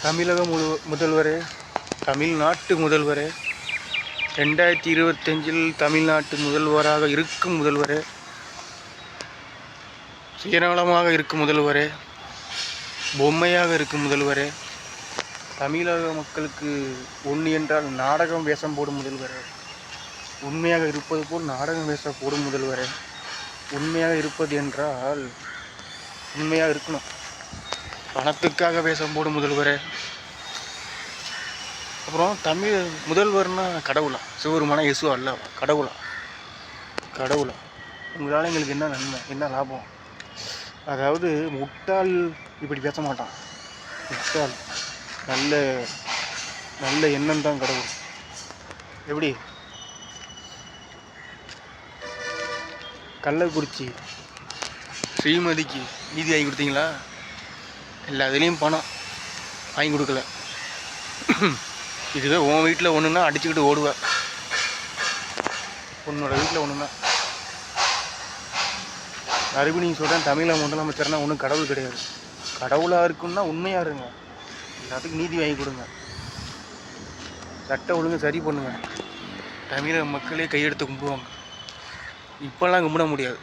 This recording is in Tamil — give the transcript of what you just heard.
தமிழக முதல்வரே, தமிழ்நாட்டு முதல்வரே, 2025 தமிழ்நாட்டு முதல்வராக இருக்கும் முதல்வரே, சுயநலமாக இருக்கும் முதல்வரே, பொம்மையாக இருக்கும் முதல்வரே, தமிழக மக்களுக்கு ஒன்று என்றால் நாடகம் வேஷம் போடும் முதல்வரே, உண்மையாக இருப்பது போல் நாடகம் வேஷம் போடும் முதல்வரே, உண்மையாக இருப்பது என்றால் உண்மையாக இருக்கணும், பணத்துக்காக வேஷம் போடும் முதல்வரே. அப்புறம் தமிழ் முதல்வர்னா கடவுளா? சிவருமானா இயேசு அல்லவா? கடவுளா? உங்களால் எங்களுக்கு என்ன நன்மை, என்ன லாபம்? அதாவது முட்டாள் இப்படி பேச மாட்டான். முட்டாள் நல்ல நல்ல எண்ணம் தான் கடவுள். எப்படி? கள்ளக்குறிச்சி ஸ்ரீமதிக்கு நீதி வாங்கி கொடுத்தீங்களா? எல்லாத்துலேயும் பணம் வாங்கி கொடுக்கல. இதுவே உன் வீட்டில் ஒன்றுன்னா அடிச்சுக்கிட்டு ஓடுவேன். உன்னோட வீட்டில் ஒன்றுன்னா மறுபடியும் சொல்கிறேன், தமிழக முதலமைச்சர்னா ஒன்றும் கடவுள் கிடையாது. கடவுளாக இருக்குன்னா உண்மையாக இருங்க, எல்லாத்துக்கும் நீதி வாங்கி கொடுங்க, சட்ட ஒழுங்கு சரி பண்ணுங்க, தமிழக மக்களே கையெடுத்து கும்பிடுவாங்க. இப்போல்லாம் கும்பிட முடியாது.